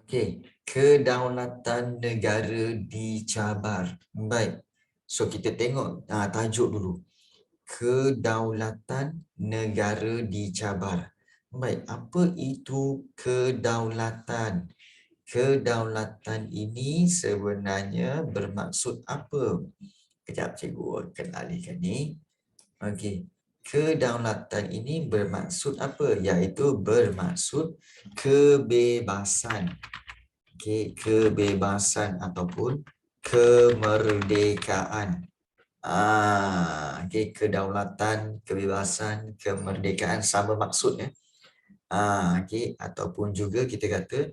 Okey, kedaulatan negara dicabar. Baik. So kita tengok tajuk dulu. Kedaulatan negara dicabar. Baik, apa itu kedaulatan? Kedaulatan ini sebenarnya bermaksud apa? Kejap cikgu kenalikan ni. Okey. Kedaulatan ini bermaksud apa? Iaitu bermaksud kebebasan. Okey, kebebasan ataupun kemerdekaan. Okey, kedaulatan, kebebasan, kemerdekaan sama maksud ya. Okey, ataupun juga kita kata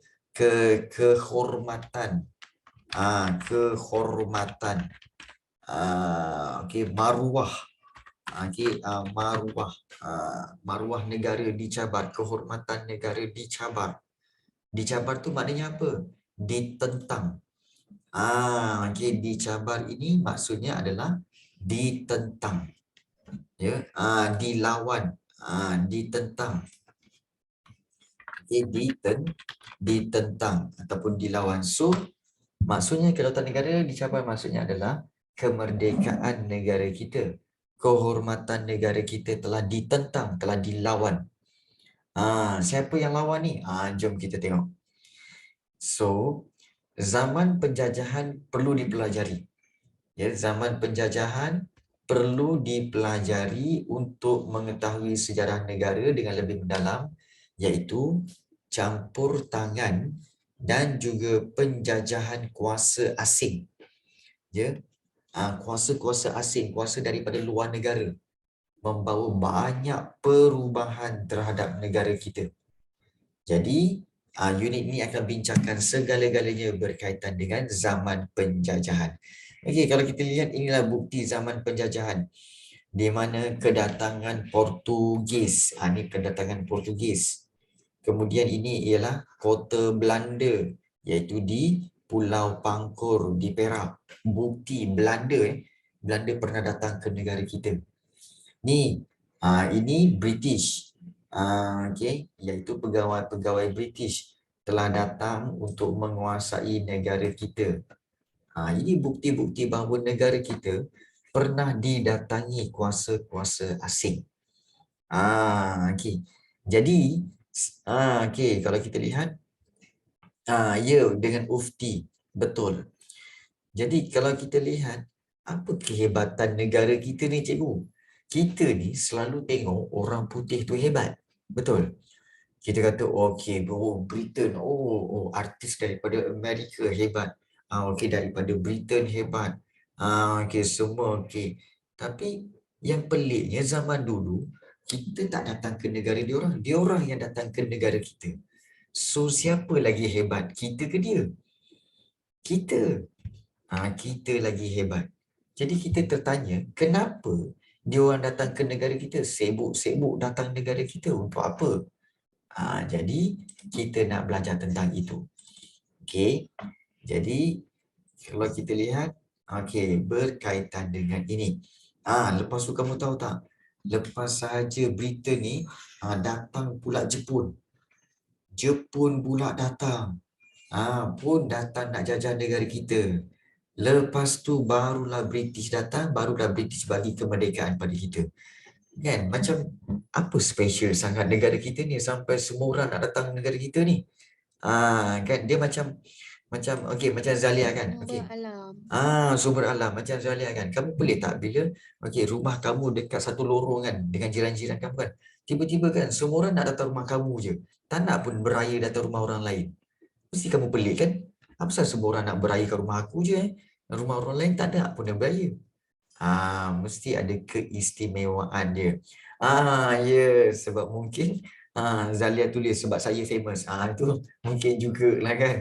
kehormatan. Kehormatan. Okey, maruah. Okey, maruah. Maruah negara dicabar, kehormatan negara dicabar. Dicabar tu maknanya apa? Ditentang. Okey, dicabar ini maksudnya adalah ditentang. Ya, dilawan, ditentang. Okey, ditentang ataupun dilawan. So, maksudnya kedaulatan negara dicabar maksudnya adalah kemerdekaan negara kita. Kehormatan negara kita telah ditentang, telah dilawan. Siapa yang lawan ni? Jom kita tengok. So, zaman penjajahan perlu dipelajari. Ya, zaman penjajahan perlu dipelajari untuk mengetahui sejarah negara dengan lebih mendalam, iaitu campur tangan dan juga penjajahan kuasa asing. Ya, kuasa-kuasa asing, kuasa daripada luar negara membawa banyak perubahan terhadap negara kita. Jadi, unit ini akan bincangkan segala-galanya berkaitan dengan zaman penjajahan. Okey, kalau kita lihat inilah bukti zaman penjajahan di mana kedatangan Portugis. Ini kedatangan Portugis. Kemudian ini ialah kota Belanda iaitu di Pulau Pangkor di Perak. Bukti Belanda Belanda pernah datang ke negara kita. Ini British. Okey, iaitu pegawai-pegawai British telah datang untuk menguasai negara kita. Ini bukti-bukti bahawa negara kita pernah didatangi kuasa-kuasa asing. Okey. Jadi, okey, kalau kita lihat, ya, dengan ufti, betul. Jadi kalau kita lihat, apa kehebatan negara kita ni, cikgu? Kita ni selalu tengok orang putih tu hebat. Betul. Kita kata, okey, Britain, artis daripada Amerika hebat. Okey, daripada Britain hebat. Okey, semua okey. Tapi yang peliknya zaman dulu, kita tak datang ke negara diorang. Diorang yang datang ke negara kita. So, siapa lagi hebat? Kita ke dia? Kita. Kita lagi hebat. Jadi kita tertanya, kenapa diorang datang ke negara kita? Sibuk-sibuk datang negara kita untuk apa? Jadi kita nak belajar tentang itu. Okey. Jadi kalau kita lihat, okey, berkaitan dengan ini. Lepas tu kamu tahu tak? Lepas saja Britain ni datang pula Jepun. Jepun pula datang. Pun datang nak jajah negara kita. Lepas tu barulah British datang, barulah British bagi kemerdekaan pada kita. Kan, macam apa special sangat negara kita ni sampai semua orang nak datang negara kita ni. Kan dia macam okey, macam Zalia kan. Okey. Sumber alam. Sumber alam macam Zalia kan. Kamu boleh tak bila okey rumah kamu dekat satu lorong kan dengan jiran-jiran kamu kan. Tiba-tiba kan semua orang nak datang rumah kamu je. Tak nak pun beraya datang rumah orang lain. Mesti kamu pelik kan? Apa pasal semua orang nak beraya ke rumah aku je Rumah orang lain tak ada pun yang beraya. Mesti ada keistimewaan dia. Ya, sebab mungkin Zalia tulis sebab saya famous. Itu mungkin jugalah kan.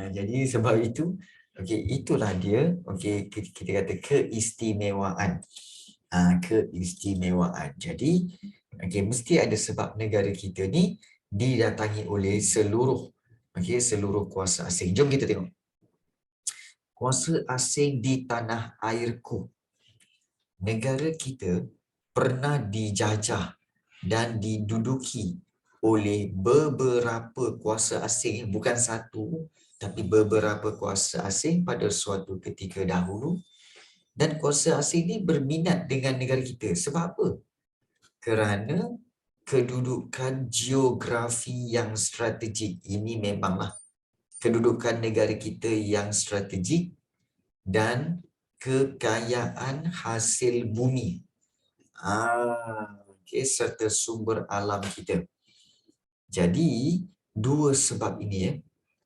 Jadi sebab itu, okey, itulah dia. Okey, kita kata keistimewaan. Keistimewaan. Jadi, okey, mesti ada sebab negara kita ni didatangi oleh seluruh kuasa asing. Jom kita tengok. Kuasa asing di tanah airku. Negara kita pernah dijajah dan diduduki oleh beberapa kuasa asing, bukan satu, tapi beberapa kuasa asing pada suatu ketika dahulu. Dan kuasa asing ini berminat dengan negara kita. Sebab apa? Kerana kedudukan geografi yang strategik. Ini memanglah kedudukan negara kita yang strategik dan kekayaan hasil bumi. Okay, serta sumber alam kita. Jadi, dua sebab ini.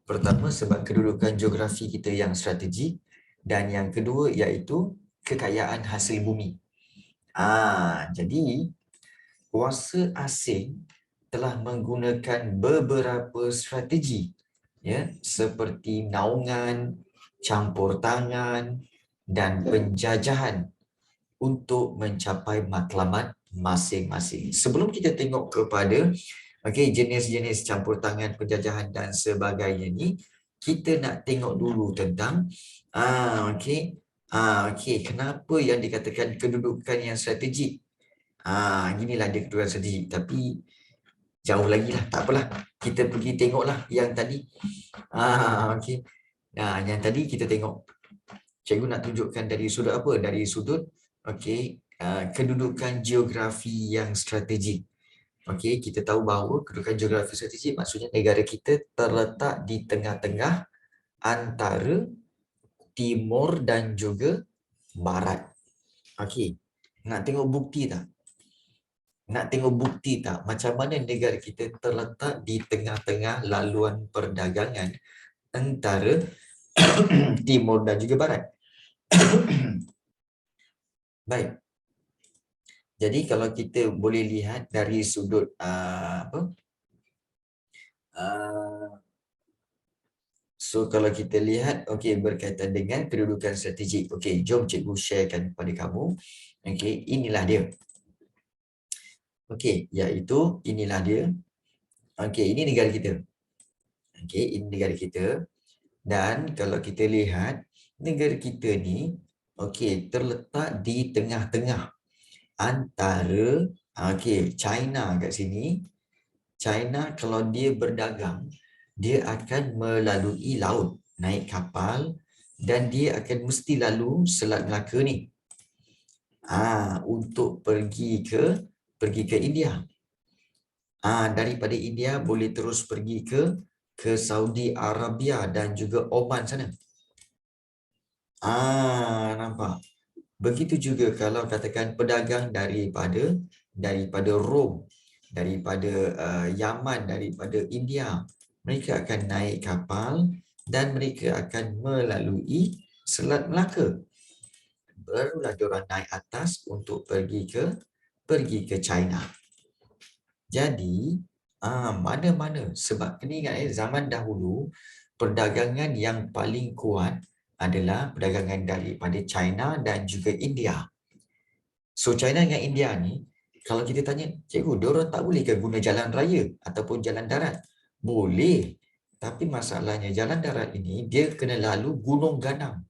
Pertama, sebab kedudukan geografi kita yang strategik. Dan yang kedua iaitu kekayaan hasil bumi. Jadi, kuasa asing telah menggunakan beberapa strategi, ya, seperti naungan, campur tangan dan penjajahan untuk mencapai matlamat masing-masing. Sebelum kita tengok kepada jenis-jenis campur tangan, penjajahan dan sebagainya ni, kita nak tengok dulu tentang kenapa yang dikatakan kedudukan yang strategik. Inilah dia kedudukan strategik, tapi jauh lagi lah, tak apalah. Kita pergi tengoklah yang tadi. Yang tadi kita tengok. Cikgu nak tunjukkan dari sudut apa? Dari sudut kedudukan geografi yang strategik. Kita tahu bahawa kedudukan geografi strategik maksudnya negara kita terletak di tengah-tengah antara timur dan juga barat. Nak tengok bukti tak? Nak tengok bukti tak? Macam mana negara kita terletak di tengah-tengah laluan perdagangan antara timur dan juga barat. Baik. Jadi kalau kita boleh lihat dari sudut kalau kita lihat berkaitan dengan kedudukan strategik. Jom cikgu sharekan kepada kamu. Inilah dia. Iaitu inilah dia. Ini negara kita. Ini negara kita. Dan kalau kita lihat negara kita ni terletak di tengah-tengah antara China kat sini. China kalau dia berdagang, dia akan melalui laut, naik kapal, dan dia akan mesti lalu Selat Melaka ni. Untuk pergi ke India. Daripada India boleh terus pergi ke Saudi Arabia dan juga Oman sana. Nampak? Begitu juga kalau katakan pedagang daripada Rom, daripada Yaman, daripada India, mereka akan naik kapal dan mereka akan melalui Selat Melaka. Barulah diorang naik atas untuk pergi ke China. Jadi mana-mana, sebab kena ingat zaman dahulu perdagangan yang paling kuat adalah perdagangan daripada China dan juga India. So China dengan India ni, kalau kita tanya, cikgu, diorang tak boleh ke guna jalan raya ataupun jalan darat? Boleh. Tapi masalahnya jalan darat ini dia kena lalu gunung ganang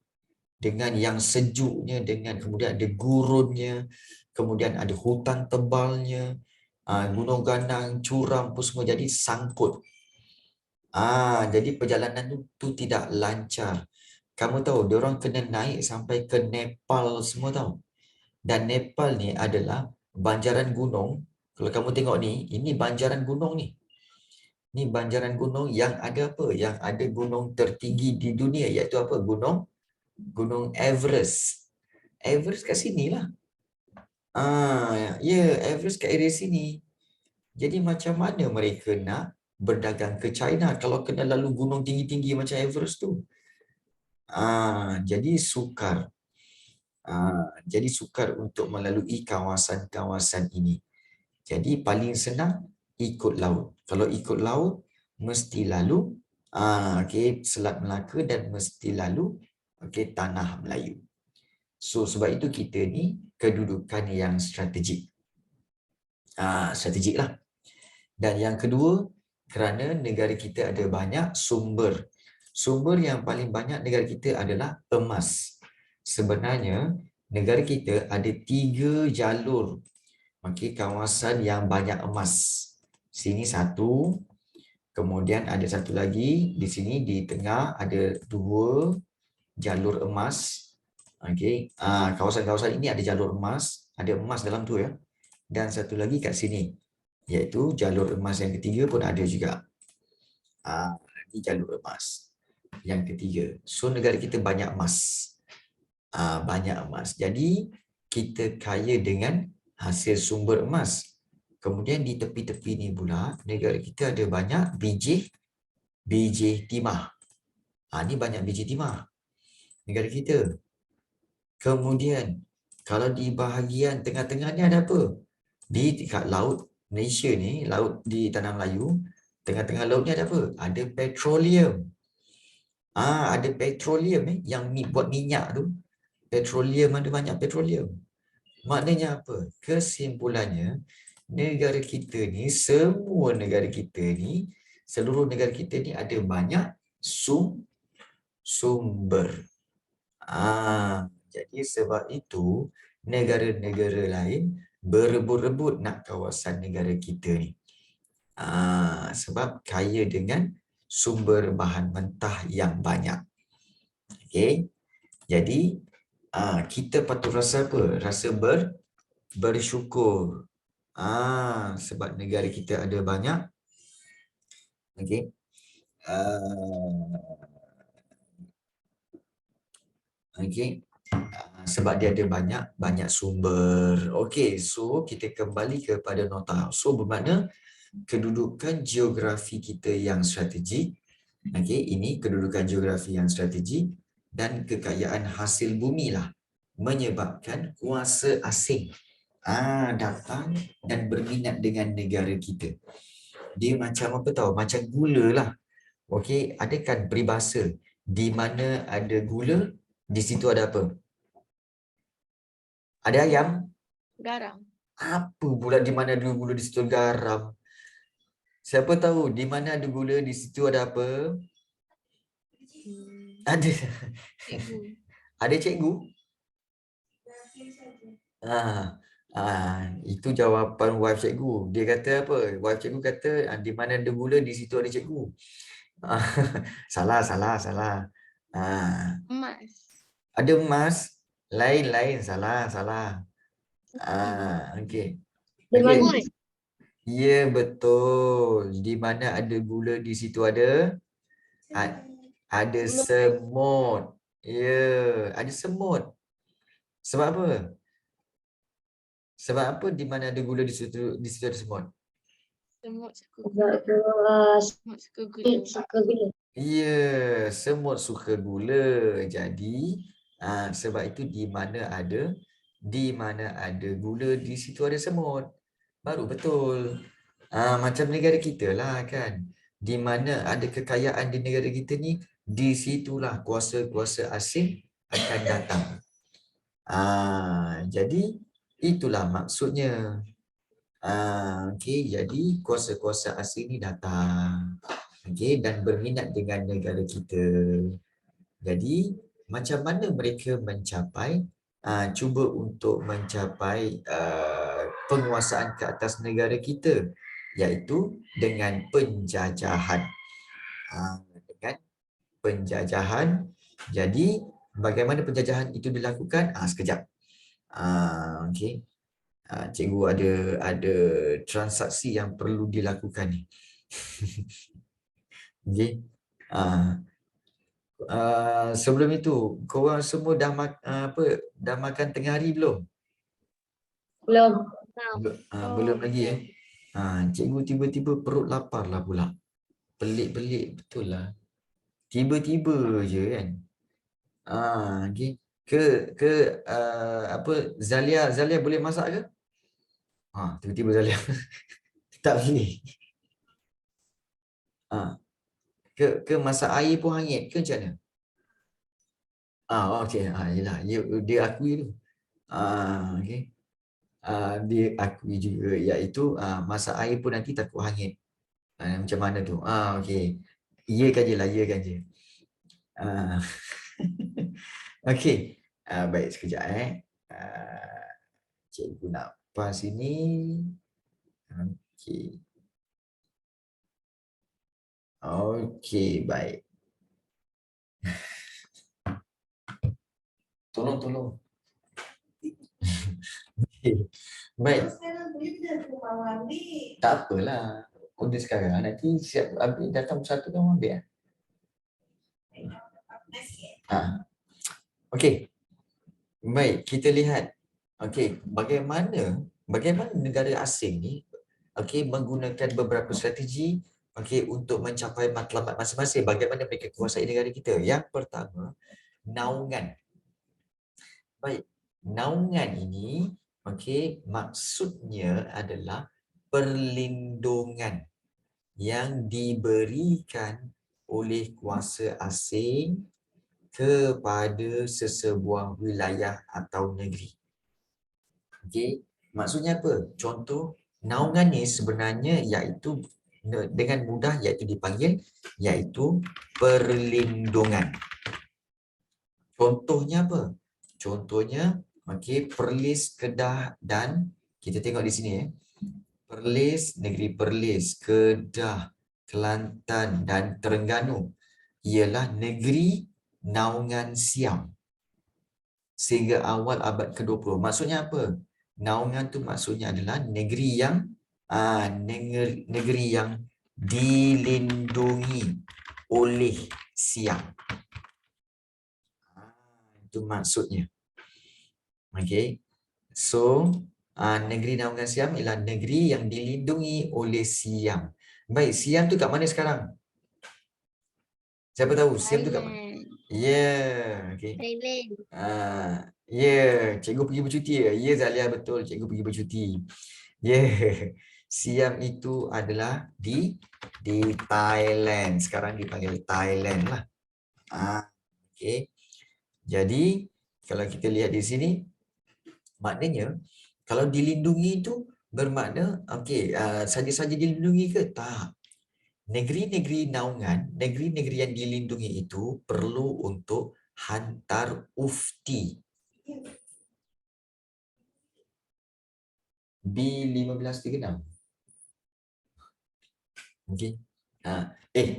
dengan yang sejuknya, dengan kemudian ada gurunnya, kemudian ada hutan tebalnya, gunung ganang, curam pun semua jadi sangkut. Jadi perjalanan tu tidak lancar. Kamu tahu, diorang kena naik sampai ke Nepal semua tahu. Dan Nepal ni adalah banjaran gunung. Kalau kamu tengok ni, ini banjaran gunung ni. Ni banjaran gunung yang ada apa? Yang ada gunung tertinggi di dunia, iaitu apa? Gunung Everest. Everest kat sini lah. Everest kat area sini. Jadi macam mana mereka nak berdagang ke China kalau kena lalu gunung tinggi-tinggi macam Everest tu? Jadi sukar. Jadi sukar untuk melalui kawasan-kawasan ini. Jadi paling senang ikut laut. Kalau ikut laut, mesti lalu Selat Melaka dan mesti lalu Tanah Melayu. So sebab itu kita ni kedudukan yang strategik. Strategik lah. Dan yang kedua, kerana negara kita ada banyak sumber. Sumber yang paling banyak negara kita adalah emas. Sebenarnya, negara kita ada 3 jalur kawasan yang banyak emas. Sini 1. Kemudian ada satu lagi. Di sini di tengah ada 2 jalur emas. Okey. Kawasan-kawasan ini ada jalur emas. Ada emas dalam tu ya. Dan satu lagi kat sini. Iaitu jalur emas yang ketiga pun ada juga. Ini jalur emas yang ketiga. So negara kita banyak emas. Banyak emas. Jadi kita kaya dengan hasil sumber emas. Kemudian di tepi-tepi ni pula negara kita ada banyak biji timah. Ni banyak biji timah negara kita. Kemudian kalau di bahagian tengah-tengah ni ada apa? Di dekat laut Malaysia ni, laut di Tanah Melayu, tengah-tengah laut ni ada apa? Ada petroleum. Ada petroleum yang buat minyak tu. Petroleum, ada banyak petroleum. Maknanya apa? Kesimpulannya, negara kita ni, semua negara kita ni, seluruh negara kita ni ada banyak sumber. Jadi sebab itu, negara-negara lain berebut-rebut nak kawasan negara kita ni. Sebab kaya dengan sumber bahan mentah yang banyak. Okey. Jadi, kita patut rasa apa? Rasa bersyukur. Sebab negara kita ada banyak. Okey. Okey. Sebab dia ada banyak sumber. Okey, so kita kembali kepada nota. So bermakna kedudukan geografi kita yang strategik. Okey, ini kedudukan geografi yang strategik dan kekayaan hasil bumi lah menyebabkan kuasa asing datang dan berminat dengan negara kita. Dia macam apa tahu? Macam gula lah. Okey, ada kan peribahasa di mana ada gula, di situ ada apa? Ada ayam? Garam. Apa pula di mana ada gula di situ garam? Siapa tahu di mana ada gula di situ ada apa? Ada. Cikgu. Ada cikgu? Itu jawapan wife cikgu. Dia kata apa? Wife cikgu kata di mana ada gula di situ ada cikgu. Salah. Emas. Ada emas? Lain, salah. Okey. Semut. Ya, betul. Di mana ada gula di situ ada semut. Ya, ada semut. Sebab apa? Sebab apa di mana ada gula di situ ada semut? Semut suka gula. Ya, semut suka gula. Jadi, sebab itu di mana ada gula di situ ada semut. Baru betul. Macam negara kita lah kan. Di mana ada kekayaan di negara kita ni, di situlah kuasa-kuasa asing akan datang. Jadi itulah maksudnya. Okey, jadi kuasa-kuasa asing ni datang. Okey, dan berminat dengan negara kita. Jadi macam mana mereka cuba untuk mencapai penguasaan ke atas negara kita, iaitu dengan penjajahan. Jadi bagaimana penjajahan itu dilakukan? Sekejap. Okey. Cikgu ada transaksi yang perlu dilakukan ni. Okey. Sebelum itu, korang semua dah makan tengah hari belum? Belum lagi cikgu tiba-tiba perut lapar lah pula. Pelik-pelik betul lah. Tiba-tiba je kan. Okay. Zalia boleh masak ke? Tiba-tiba Zalia tak boleh. Ke masak air pun hangit ke macam mana? Okey. Yelah, dia akui tu. Okey. Dia akui juga, iaitu masak air pun nanti takut hangit. Macam mana tu? Okey. Iyakan je. Okey. Baik, sekejap cikgu nak pas ini. Okey. Okey, baik. Tolong. Baik. Tak apalah. Order sekarang, nanti siap habis datang satu kamu ambil. Okey. Baik, kita lihat. Okey, bagaimana negara asing ni menggunakan beberapa strategi untuk mencapai matlamat masing-masing. Bagaimana mereka kuasai negara kita? Yang pertama, naungan. Baik, naungan ini maksudnya adalah perlindungan yang diberikan oleh kuasa asing kepada sesebuah wilayah atau negeri. Maksudnya apa? Contoh, naungan ni sebenarnya iaitu dengan mudah dipanggil perlindungan. Contohnya apa? Contohnya Perlis, Kedah dan kita tengok di sini Perlis, Negeri Perlis, Kedah, Kelantan dan Terengganu ialah negeri naungan Siam sehingga awal abad ke-20. Maksudnya apa? Naungan tu maksudnya adalah negeri yang dilindungi oleh Siam. Itu maksudnya. Okey. So, negeri naungan Siam ialah negeri yang dilindungi oleh Siam. Baik, Siam tu kat mana sekarang? Siapa tahu Siam tu kat mana? Okey. Thailand. Cikgu pergi bercuti ya. Zalia, betul, cikgu pergi bercuti. Siam itu adalah di Thailand. Sekarang dipanggil Thailand lah. Okey. Jadi, kalau kita lihat di sini, maknanya kalau dilindungi itu bermakna saja-saja dilindungi ke? Tak. Negeri-negeri naungan, negeri-negeri yang dilindungi itu perlu untuk hantar ufti. B1536. Okey.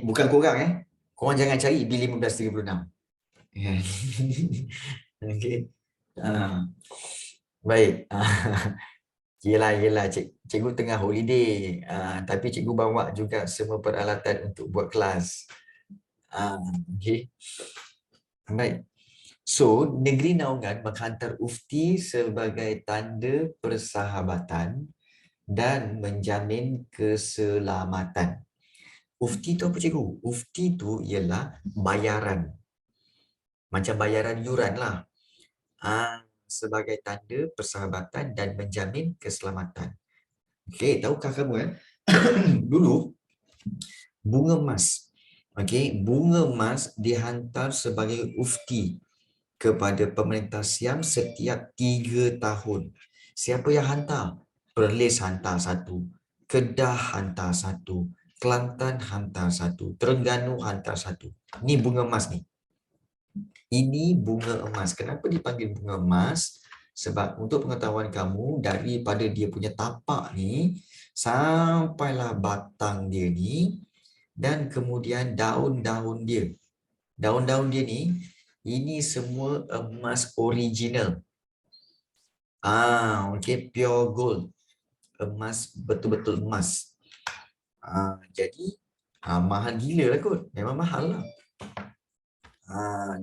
Bukan korang Korang jangan cari B1536. Okey. Baik. Yelah, cikgu tengah holiday. Tapi cikgu bawa juga semua peralatan untuk buat kelas. Okey. Baik. So, negeri naungan menghantar ufti sebagai tanda persahabatan dan menjamin keselamatan. Ufti tu apa, cikgu? Ufti tu ialah bayaran. Macam bayaran yuran lah. Sebagai tanda persahabatan dan menjamin keselamatan. Okey, tahukah kamu dulu bunga emas. Bunga emas dihantar sebagai ufti kepada pemerintah Siam setiap 3 tahun. Siapa yang hantar? Perlis hantar satu, Kedah hantar satu, Kelantan hantar satu, Terengganu hantar satu. Ni bunga emas ni. Ini bunga emas. Kenapa dipanggil bunga emas? Sebab untuk pengetahuan kamu, daripada dia punya tapak ni sampailah batang dia ni dan kemudian daun-daun dia. Daun-daun dia ni, ini semua emas original. Pure gold. Emas, betul-betul emas. Jadi, mahal gila lah kot. Memang mahal lah.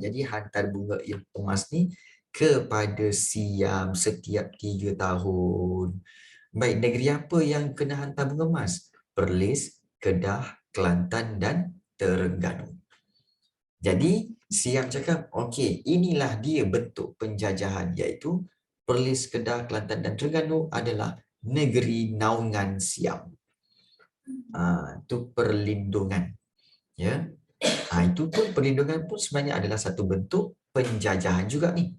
Jadi hantar bunga emas ni kepada Siam setiap 3 tahun. Baik, negeri apa yang kena hantar bunga emas? Perlis, Kedah, Kelantan dan Terengganu. Jadi Siam cakap, okey, inilah dia bentuk penjajahan, iaitu Perlis, Kedah, Kelantan dan Terengganu adalah negeri naungan Siam. Itu perlindungan. Ya. Itu pun perlindungan pun sebenarnya adalah satu bentuk penjajahan juga ni.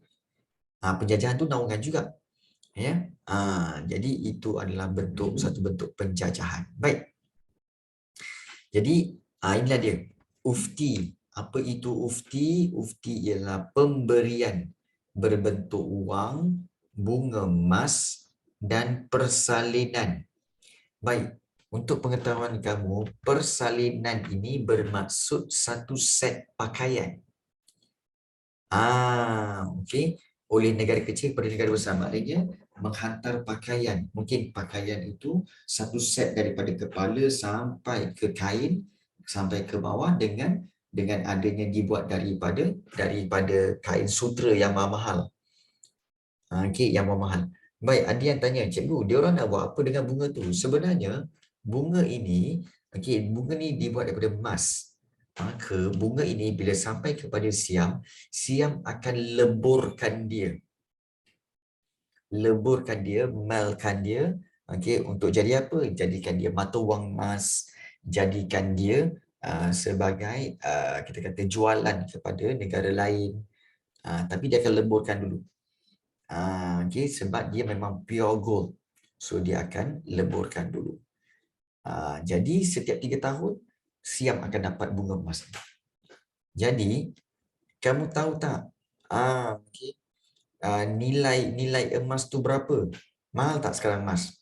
Penjajahan tu naungan juga. Ya. Jadi itu adalah satu bentuk penjajahan. Baik. Jadi inilah dia. Ufti. Apa itu ufti? Ufti ialah pemberian berbentuk wang, bunga emas dan persalinan. Baik. untuk pengetahuan kamu, persalinan ini bermaksud satu set pakaian. Okey. Oleh negara kecil kepada negara besar, maknanya menghantar pakaian. Mungkin pakaian itu satu set daripada kepala sampai ke kain, sampai ke bawah dengan adanya dibuat daripada kain sutra yang mahal. Okey, yang mahal. Baik, ada yang tanya, cikgu, dia orang nak buat apa dengan bunga tu? Sebenarnya bunga ini, okey, bunga ni dibuat daripada emas. Maka bunga ini bila sampai kepada Siam, Siam akan leburkan dia. Leburkan dia, melkan dia, okey, untuk jadi apa? Jadikan dia mata wang emas, jadikan dia sebagai kita kata jualan kepada negara lain. Tapi dia akan leburkan dulu. Okay, sebab dia memang pure gold. So dia akan leburkan dulu. Jadi setiap 3 tahun Siam akan dapat bunga emas. Jadi kamu tahu tak okay, nilai emas tu berapa? Mahal tak sekarang emas?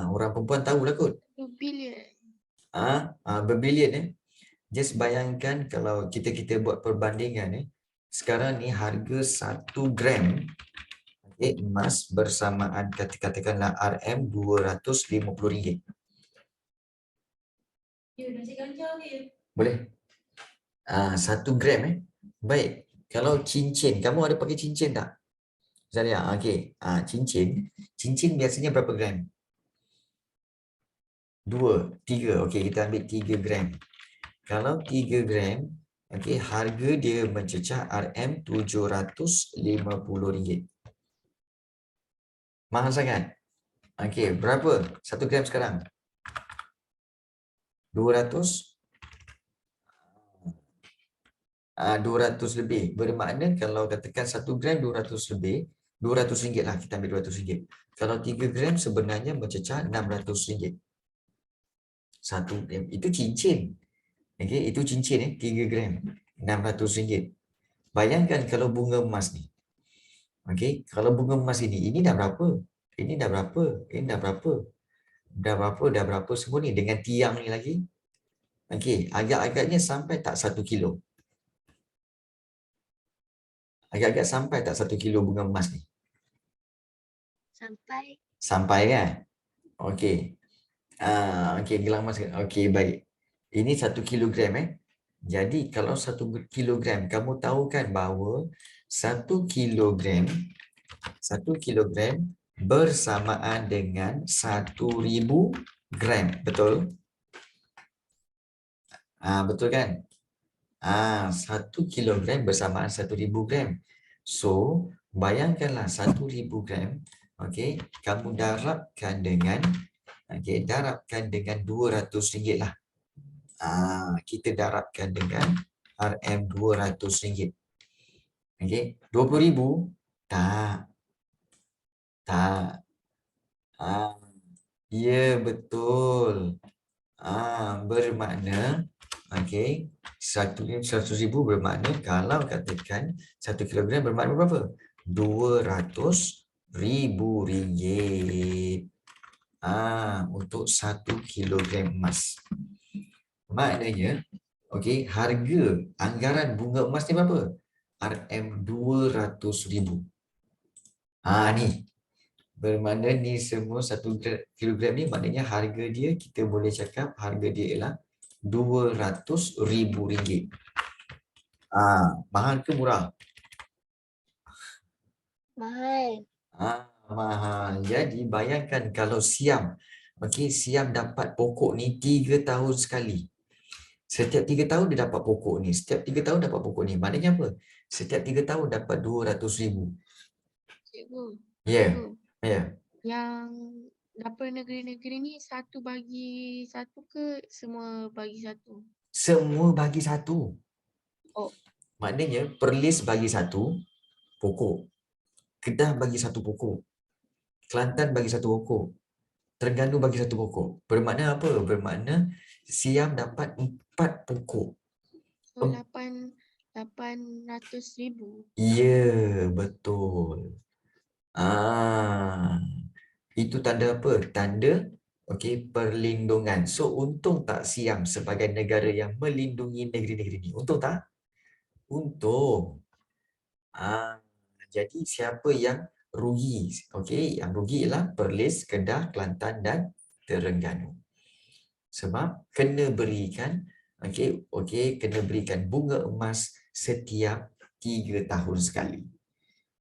Orang perempuan tahulah kot. 2 bilion. Berbilion. Just bayangkan kalau kita buat perbandingan sekarang ni harga 1 gram emas bersamaan katakanlah RM250. Boleh? 1 gram Baik. Kalau cincin, kamu ada pakai cincin tak? Zaria, okey. Cincin biasanya berapa gram? 2, 3. Okey, kita ambil 3 gram. Kalau 3 gram, okey, harga dia mencecah RM750. Mahal sangat. Okey, berapa 1 gram sekarang? 200? 200 lebih. Bermakna kalau katakan 1 gram 200 lebih, RM200 lah, kita ambil RM200. Kalau 3 gram sebenarnya mencecah RM600. 1 gram. Itu cincin. Okey, itu cincin 3 gram. RM600. Bayangkan kalau bunga emas ni. Okey, kalau bunga emas ini dah berapa? Ini dah berapa? Ini dah berapa? Dah berapa semua ni dengan tiang ni lagi? Okey, agak-agaknya sampai tak 1 kilo? Agak-agak sampai tak 1 kilo bunga emas ni? Sampai. Sampai kan? Okey. Okey, gelang emas. Okey, baik. Ini 1 kilogram Jadi kalau 1 kilogram, kamu tahu kan bahawa 1 kilogram bersamaan dengan 1,000 gram, betul? Betul kan? 1 kilogram bersamaan 1,000 gram. So, bayangkanlah 1,000 gram, okey, kamu darabkan dengan RM200 lah. Kita darabkan dengan RM200. Okey, 20,000? Tak. Ya, betul. Bermakna okey, 100,000 bermakna kalau katakan 1 kilogram bermakna berapa? RM200,000. Untuk 1 kilogram emas. Maknanya, okey, harga anggaran bunga emas ni berapa? RM200,000. Ni. Bermakna ni semua 1 kilogram ni maknanya harga dia, kita boleh cakap harga dia ialah RM200,000. Mahal ke murah? Mahal. Mahal. Jadi bayangkan kalau Siam, okey, Siam dapat pokok ni 3 tahun sekali. Setiap 3 tahun dia dapat pokok ni. Setiap 3 tahun dapat pokok ni. Maknanya apa? Setiap 3 tahun dapat RM200,000. Cikgu. Ya. Cikgu. Ya. Yang daripada negeri-negeri ni satu bagi satu ke semua bagi satu? Semua bagi satu. Oh. Maknanya Perlis bagi satu pokok. Kedah bagi satu pokok. Kelantan bagi satu pokok. Terengganu bagi satu pokok. Bermakna apa? Bermakna Siam dapat 4 pokok. So 800,000. Ya, betul. Itu tanda apa? Tanda perlindungan. So untung tak Siam sebagai negara yang melindungi negeri-negeri ini? Untung tak? Untung. Jadi siapa yang rugi? Yang rugi ialah Perlis, Kedah, Kelantan dan Terengganu. Sebab kena berikan kena berikan bunga emas setiap 3 tahun sekali.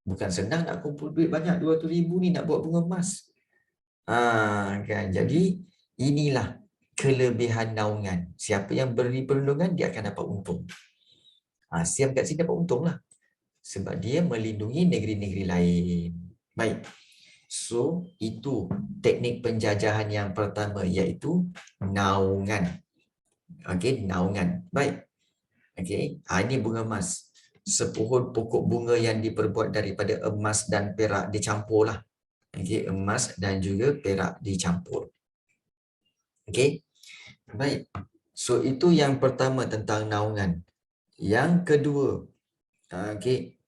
Bukan senang nak kumpul duit banyak 200,000 ni nak buat bunga emas. Kan? Jadi inilah kelebihan naungan. Siapa yang beri perlindungan dia akan dapat untung. Siam kat sini dapat untung lah. Sebab dia melindungi negeri-negeri lain. Baik. So, itu teknik penjajahan yang pertama iaitu naungan. Naungan. Baik. Ini bunga emas. Sepohon pokok bunga yang diperbuat daripada emas dan perak dicampurlah. Emas dan juga perak dicampur. Baik. So, itu yang pertama tentang naungan. Yang kedua, baik.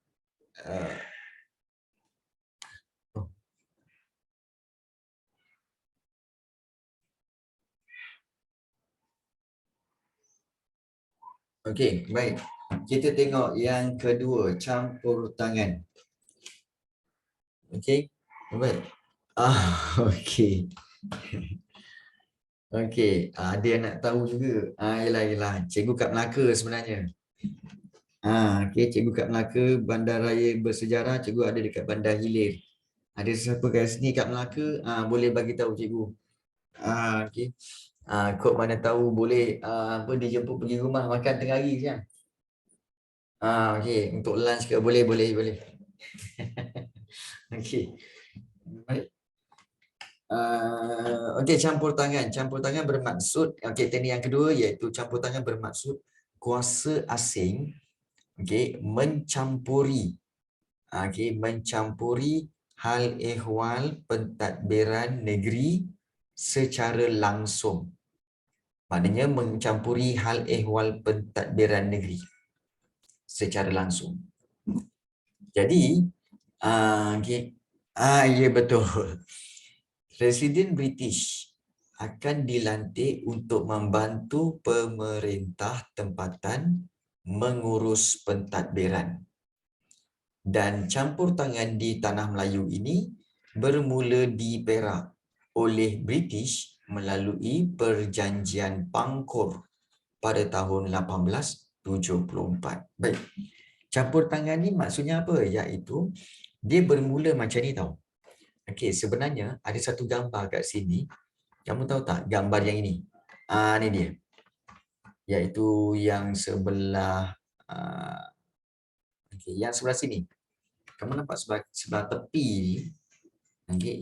Kita tengok yang kedua, campur tangan. Baik. Ada yang nak tahu juga. Yelah. Cikgu kat Melaka sebenarnya. Cikgu kat Melaka, Bandaraya Bersejarah, cikgu ada dekat Bandar Hilir. Ada siapa kat sini kat Melaka, boleh bagi tahu cikgu. Kod mana tahu boleh dijemput pergi rumah makan tengah hari siang. Untuk lunch ke boleh. Baik. Campur tangan. Campur tangan bermaksud, teknik yang kedua iaitu campur tangan bermaksud kuasa asing mencampuri hal ehwal pentadbiran negeri secara langsung. Maknanya mencampuri hal ehwal pentadbiran negeri secara langsung. Jadi, ya betul. Presiden British akan dilantik untuk membantu pemerintah tempatan mengurus pentadbiran. Dan campur tangan di Tanah Melayu ini bermula di Perak oleh British melalui Perjanjian Pangkor pada tahun 1874. Baik. Campur tangan ni maksudnya apa? Iaitu dia bermula macam ni tau. Sebenarnya ada satu gambar kat sini. Kamu tahu tak gambar yang ini? Ni dia. Iaitu yang sebelah yang sebelah sini. Kamu nampak sebelah tepi ni.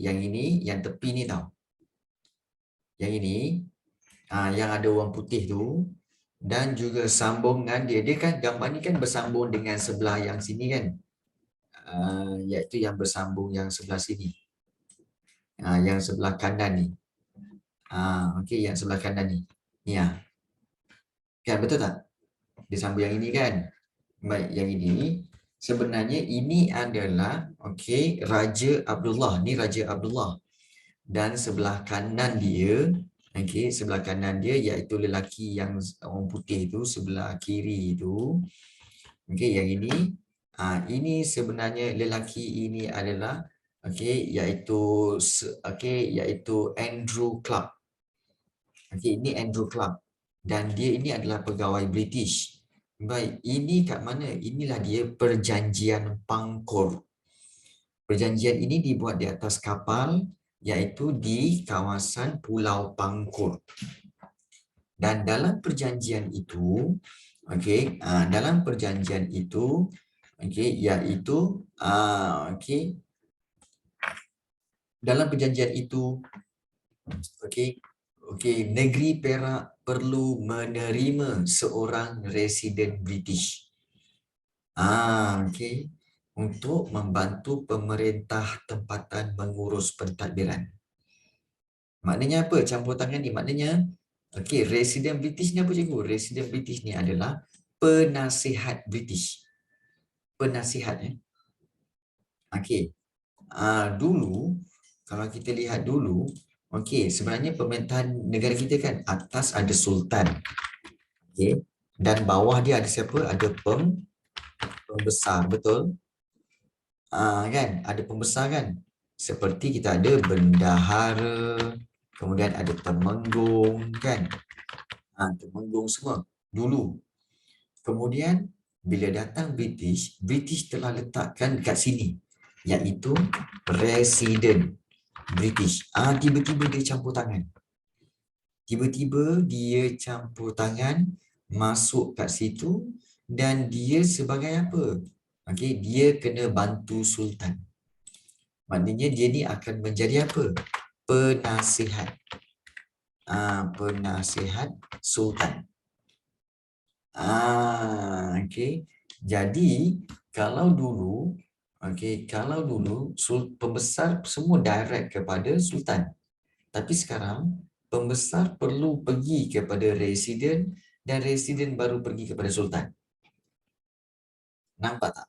Yang ini, yang tepi ni tau. Yang ini yang ada orang putih tu dan juga sambungan dia kan gambar ni kan bersambung dengan sebelah yang sini kan. Iaitu yang bersambung yang sebelah sini. Yang sebelah kanan ni. Yang sebelah kanan ni. Ni kan betul tak? Dia sambung yang ini kan. Baik, yang ini sebenarnya ini adalah Raja Abdullah. Ni Raja Abdullah. Dan sebelah kanan dia, sebelah kanan dia iaitu lelaki yang orang putih tu sebelah kiri tu. Yang ini ini sebenarnya lelaki ini adalah iaitu Andrew Clark. Ini Andrew Clark dan dia ini adalah pegawai British. Baik, ini kat mana? Inilah dia Perjanjian Pangkor. Perjanjian ini dibuat di atas kapal iaitu di kawasan Pulau Pangkor. Dan dalam perjanjian itu dalam perjanjian itu iaitu dalam perjanjian itu negeri Perak perlu menerima seorang residen British. Untuk membantu pemerintah tempatan mengurus pentadbiran. Maknanya apa campur tangan ni? Maknanya residen British ni apa cikgu? Residen British ni adalah penasihat British. Penasihat Dulu kalau kita lihat dulu, okey, sebenarnya pemerintahan negara kita kan atas ada sultan. Okey. Dan bawah dia ada siapa? Ada pembesar, betul? Kan, ada pembesar kan? Seperti kita ada bendahara, kemudian ada temenggung kan? Temenggung semua dulu. Kemudian bila datang British, British telah letakkan dekat sini, iaitu resident British. Tiba-tiba dia campur tangan. Tiba-tiba dia campur tangan, masuk kat situ dan dia sebagai apa? Okey, dia kena bantu sultan. Maknanya dia ni akan menjadi apa? Penasihat. Penasihat sultan. Okey. Jadi kalau dulu, pembesar semua direct kepada sultan. Tapi sekarang pembesar perlu pergi kepada residen dan residen baru pergi kepada sultan. Nampak tak?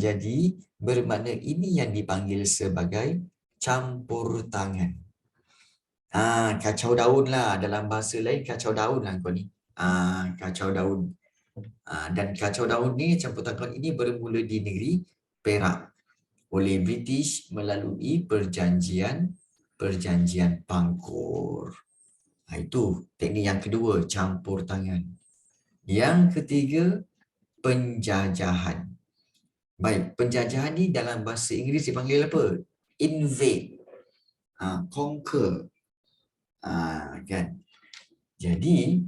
Jadi bermakna ini yang dipanggil sebagai campur tangan. Kacau daun lah, dalam bahasa lain kacau daun lah kau ni. Kacau daun. Dan kacau daun ni, campur tangan ini bermula di negeri Perak oleh British melalui perjanjian Pangkor. Itu teknik yang kedua, campur tangan. Yang ketiga, penjajahan. Baik, penjajahan ni dalam bahasa Inggeris dipanggil apa? Invade. Conquer. Kan? Jadi,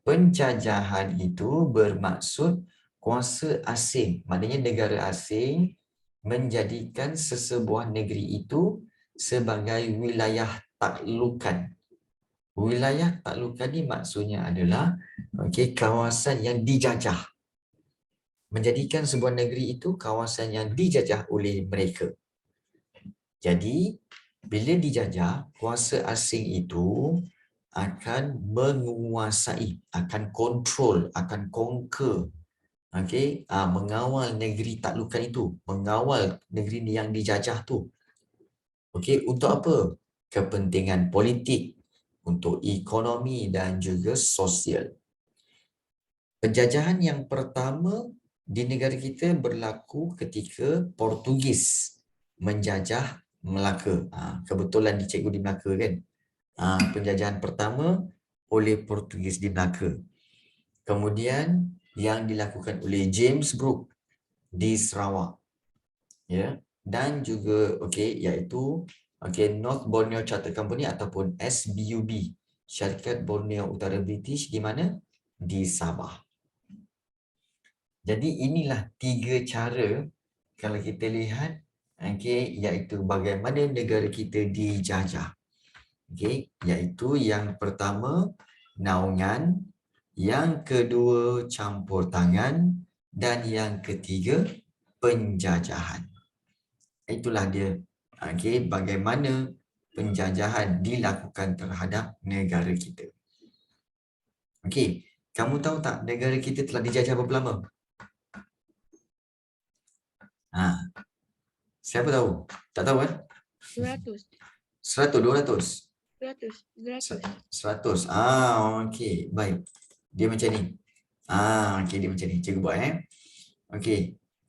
penjajahan itu bermaksud kuasa asing. Maknanya negara asing menjadikan sesebuah negeri itu sebagai wilayah taklukan. Wilayah taklukan ni maksudnya adalah kawasan yang dijajah. Menjadikan sebuah negeri itu kawasan yang dijajah oleh mereka. Jadi, bila dijajah, kuasa asing itu akan menguasai, akan kontrol, akan conquer, mengawal negeri taklukan itu, mengawal negeri yang dijajah tu. Untuk apa? Kepentingan politik, untuk ekonomi dan juga sosial. Penjajahan yang pertama di negara kita berlaku ketika Portugis menjajah Melaka. Kebetulan cikgu di Melaka kan. Penjajahan pertama oleh Portugis di Melaka. Kemudian yang dilakukan oleh James Brooke di Sarawak. Ya, dan juga iaitu North Borneo Charter Company ataupun SBUB, Syarikat Borneo Utara British di mana? Di Sabah. Jadi inilah tiga cara kalau kita lihat iaitu bagaimana negara kita dijajah. Iaitu yang pertama naungan, yang kedua campur tangan dan yang ketiga penjajahan. Itulah dia bagaimana penjajahan dilakukan terhadap negara kita. Kamu tahu tak negara kita telah dijajah berapa lama? Siapa tahu? Tak tahu kan? 200. 100, 200. 100. Okey, baik. Dia macam ni. Dia macam ni. Cikgu buat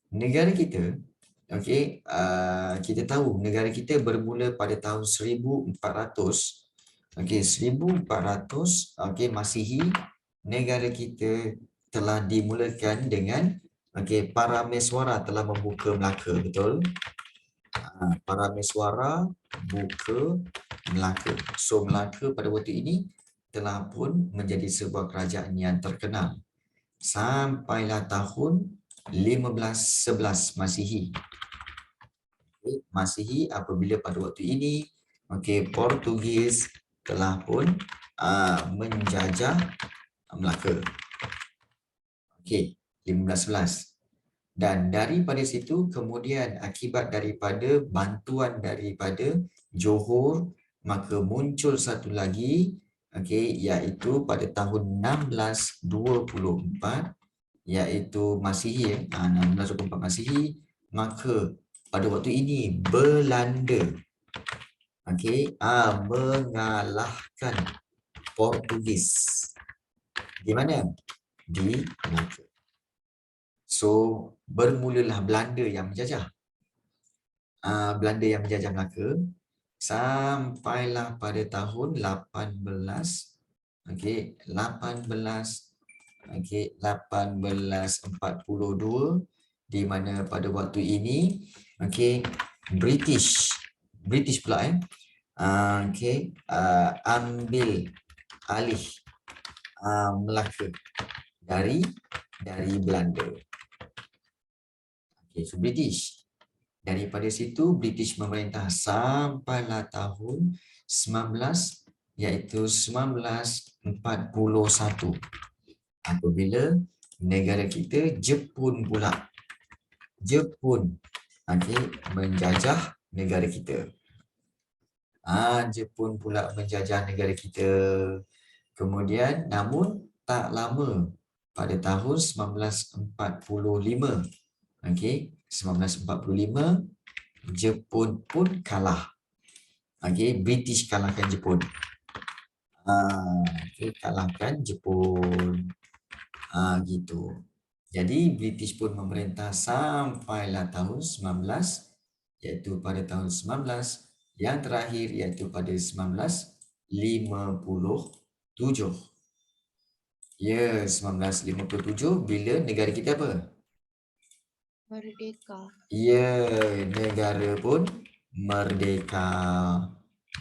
negara kita, kita tahu negara kita bermula pada tahun 1400. 1400 Masihi, negara kita telah dimulakan dengan Parameswara telah membuka Melaka, betul? Parameswara buka Melaka. So Melaka pada waktu ini telah pun menjadi sebuah kerajaan yang terkenal sampailah tahun 1511 Masihi. Masihi apabila pada waktu ini Portugis telah pun menjajah Melaka. 1511. Dan daripada situ kemudian akibat daripada bantuan daripada Johor, maka muncul satu lagi iaitu pada tahun 1624 iaitu Masihi 1624 Masihi, maka pada waktu ini Belanda mengalahkan Portugis. Di mana? Di Melaka. So, bermulalah Belanda yang menjajah. Belanda yang menjajah Melaka sampailah pada tahun 1842, di mana pada waktu ini British pula ambil alih Melaka dari Belanda. So British. Daripada situ British memerintah sampailah tahun 1941 apabila negara kita Jepun pula menjajah negara kita. Jepun pula menjajah negara kita. Kemudian namun tak lama pada tahun 1945 1945 Jepun pun kalah. British kalahkan Jepun. Kalahkan Jepun. Gitu. Jadi British pun memerintah sampailah tahun 19 iaitu pada tahun 19 yang terakhir iaitu pada 1957. Ya, 1957 bila negara kita apa? Merdeka. Ya, negara pun merdeka.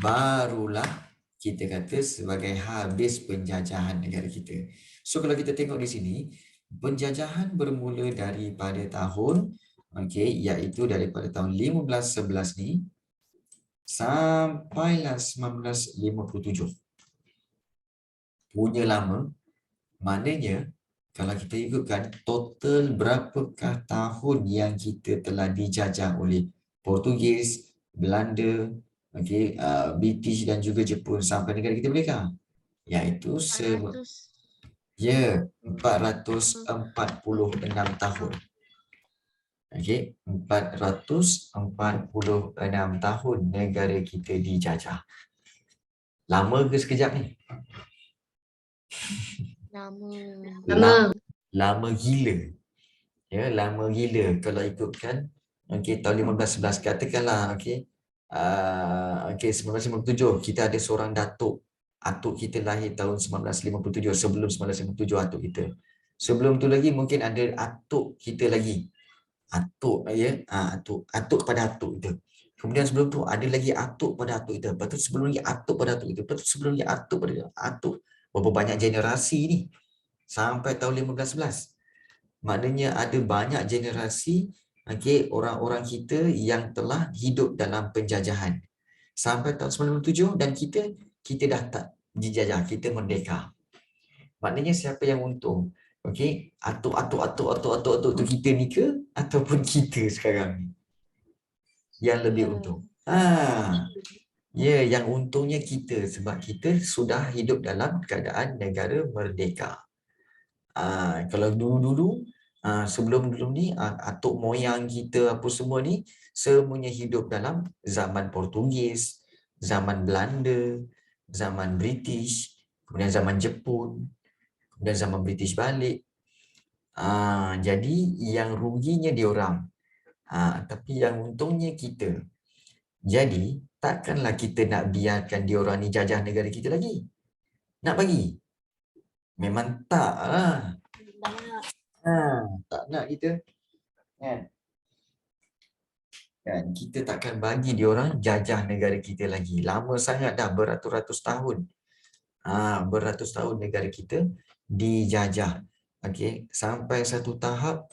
Barulah kita kata sebagai habis penjajahan negara kita. So kalau kita tengok di sini, penjajahan bermula daripada tahun iaitu daripada tahun 1511 ni sampailah 1957. Punya lama, maknanya kalau kita ikutkan total berapakah tahun yang kita telah dijajah oleh Portugis, Belanda, British dan juga Jepun sampai negara kita merdeka? Iaitu 446 tahun. 446 tahun negara kita dijajah. Lama ke sekejap ni? Lama gila. Ya, lama gila kalau ikutkan tahun 1511 katakanlah 1957 kita ada seorang datuk. Atuk kita lahir tahun 1957, sebelum 1957 atuk kita. Sebelum tu lagi mungkin ada atuk kita lagi. Atuk pada atuk kita. Kemudian sebelum tu ada lagi atuk pada atuk kita. Lepas tu sebelum lagi atuk pada atuk kita. Lepas tu sebelum lagi atuk pada atuk. Berapa banyak generasi ni sampai tahun 1511. Maknanya ada banyak generasi orang-orang kita yang telah hidup dalam penjajahan sampai tahun 97 dan kita dah tak dijajah, kita merdeka. Maknanya siapa yang untung? Atuk tu kita ni ke ataupun kita sekarang ni yang lebih untung? Yang untungnya kita sebab kita sudah hidup dalam keadaan negara merdeka. Kalau dulu-dulu sebelum ni atuk moyang kita apa semua ni semuanya hidup dalam zaman Portugis, zaman Belanda, zaman British, kemudian zaman Jepun, kemudian zaman British balik. Jadi yang ruginya diorang, tapi yang untungnya kita. Jadi takkanlah kita nak biarkan diorang ni jajah negara kita lagi. Nak bagi? Memang tak lah. Tak nak kita. Kan kita takkan bagi diorang jajah negara kita lagi. Lama sangat dah, beratus-ratus tahun. Beratus tahun negara kita dijajah. Sampai satu tahap